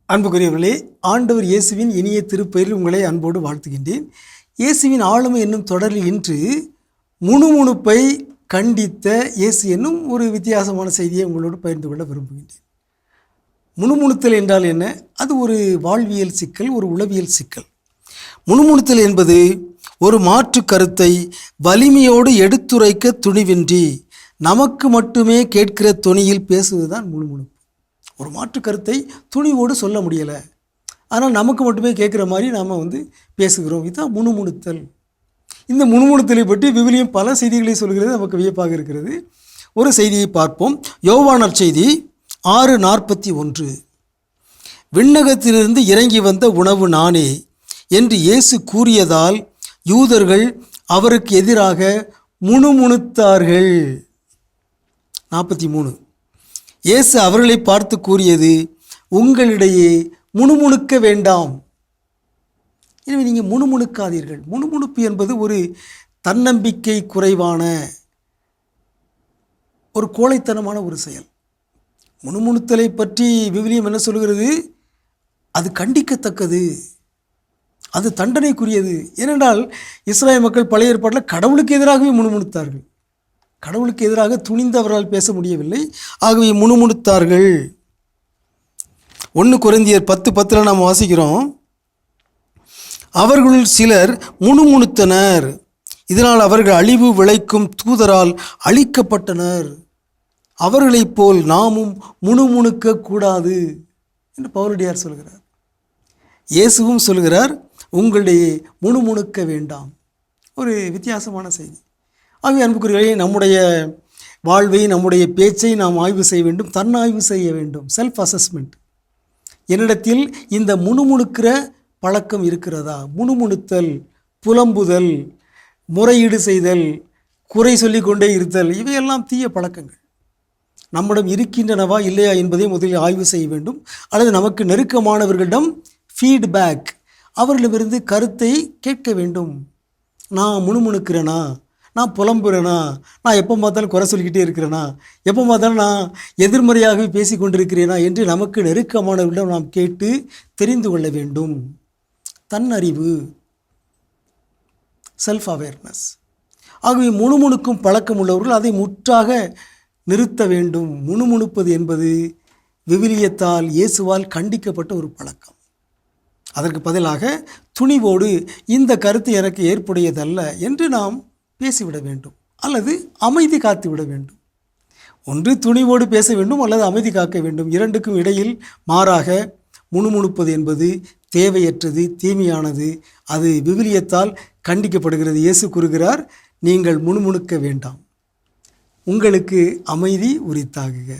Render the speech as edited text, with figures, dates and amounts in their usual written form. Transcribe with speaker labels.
Speaker 1: அன்புக்குரியவர்களே, ஆண்டவர் இயேசுவின் இனிய திருப்பெயரில் உங்களை அன்போடு வாழ்த்துகின்றேன். இயேசுவின் ஆளுமை என்னும் தொடரில் இன்று முணுமுணுப்பை கண்டித்த இயேசு என்னும் ஒரு வித்தியாசமான செய்தியை உங்களோடு பகிர்ந்து கொள்ள விரும்புகின்றேன். முணுமுணுத்தல் என்றால் என்ன? அது ஒரு வாழ்வியல் சிக்கல், ஒரு உளவியல் சிக்கல். முணுமுணுத்தல் என்பது ஒரு மாற்று கருத்தை வலிமையோடு எடுத்துரைக்க துணிவின்றி நமக்கு மட்டுமே கேட்கிற தொனியில் பேசுவதுதான் முணுமுணுப்பு. ஒரு மாற்று கருத்தை துணிவோடு சொல்ல முடியலை, ஆனால் நமக்கு மட்டுமே கேட்குற மாதிரி நாம் பேசுகிறோம். இதுதான் முணுமுணுத்தல். இந்த முணுமுணுத்தலை பற்றி விவிலியம் பல செய்திகளை சொல்கிறது. நமக்கு வியப்பாக இருக்கிறது. ஒரு செய்தியை பார்ப்போம். யோவான் நற்செய்தி 6:41. விண்ணகத்திலிருந்து இறங்கி வந்த உணவு நானே என்று இயேசு கூறியதால் யூதர்கள் அவருக்கு எதிராக முணுமுணுத்தார்கள். 43. இயேசு அவர்களை பார்த்து கூறியது, உங்களிடையே முணுமுணுக்க வேண்டாம். எனவே நீங்கள் முணுமுணுக்காதீர்கள். முணுமுணுப்பு என்பது ஒரு தன்னம்பிக்கை குறைவான ஒரு கோழைத்தனமான ஒரு செயல். முணுமுணுத்தலை பற்றி விவிலியம் என்ன சொல்கிறது? அது கண்டிக்கத்தக்கது, அது தண்டனைக்குரியது. ஏனென்றால் இஸ்ராயல் மக்கள் பழைய ஏற்பாட்டில் கடவுளுக்கு எதிராகவே முணுமுணுத்தார்கள். கடவுளுக்கு எதிராக துணிந்து அவரால் பேச முடியவில்லை, ஆகவே முணுமுணுத்தார்கள். 1 கொரிந்தியர் 10:10 நாம் வாசிக்கிறோம், அவர்களுள் சிலர் முணுமுணுத்தனர், இதனால் அவர்கள் அழிவு விளைக்கும் தூதரால் அழிக்கப்பட்டனர். அவர்களைப் போல் நாமும் முணுமுணுக்க கூடாது என்று பவுலடியார் சொல்கிறார். இயேசுவும் சொல்கிறார், உங்களிடையே முணுமுணுக்க வேண்டாம். ஒரு வித்தியாசமான செய்தி. ஆகவே அன்புக்குரியவர்களே, நம்முடைய வாழ்வை, நம்முடைய பேச்சை நாம் ஆய்வு செய்ய வேண்டும், தன்னாய்வு செய்ய வேண்டும், செல்ஃப் அசஸ்மெண்ட். என்னிடத்தில் இந்த முணுமுணுக்கிற பழக்கம் இருக்கிறதா? முணுமுணுத்தல், புலம்புதல், முறையீடு செய்தல், குறை சொல்லிக்கொண்டே இருத்தல், இவையெல்லாம் தீய பழக்கங்கள். நம்மிடம் இருக்கின்றனவா இல்லையா என்பதை முதலில் ஆய்வு செய்ய வேண்டும். அல்லது நமக்கு நெருக்கமானவர்களிடம் ஃபீட்பேக், அவர்களிடமிருந்து கருத்தை கேட்க வேண்டும். நான் முணுமுணுக்கிறேனா? நான் புலம்புறேனா? நான் எப்போ பார்த்தாலும் குறை சொல்லிக்கிட்டே இருக்கிறேனா? எப்போ பார்த்தாலும் நான் எதிர்மறையாகவே பேசி கொண்டிருக்கிறேனா என்று நமக்கு நெருக்கமானவர்களிடம் நாம் கேட்டு தெரிந்து கொள்ள வேண்டும். தன்னறிவு, செல்ஃப் அவேர்னஸ். ஆகவே முணுமுணுக்கும் பழக்கம் உள்ளவர்கள் அதை முற்றாக நிறுத்த வேண்டும். முணுமுணுப்பது என்பது விவிலியத்தால், இயேசுவால் கண்டிக்கப்பட்ட ஒரு பழக்கம். அதற்கு பதிலாக துணிவோடு இந்த கருத்து எனக்கு ஏற்புடையதல்ல என்று நாம் பேசிவிட வேண்டும், அல்லது அமைதி காத்து விட வேண்டும். ஒன்று துணிவோடு பேச வேண்டும், அல்லது அமைதி காக்க வேண்டும். இரண்டுக்கும் இடையில் மாறாக முணுமுணுப்பது என்பது தேவையற்றது, தீமையானது. அது விவிலியத்தால் கண்டிக்கப்படுகிறது. இயேசு கூறுகிறார், நீங்கள் முணுமுணுக்க வேண்டாம், உங்களுக்கு அமைதி உரித்தாகுக.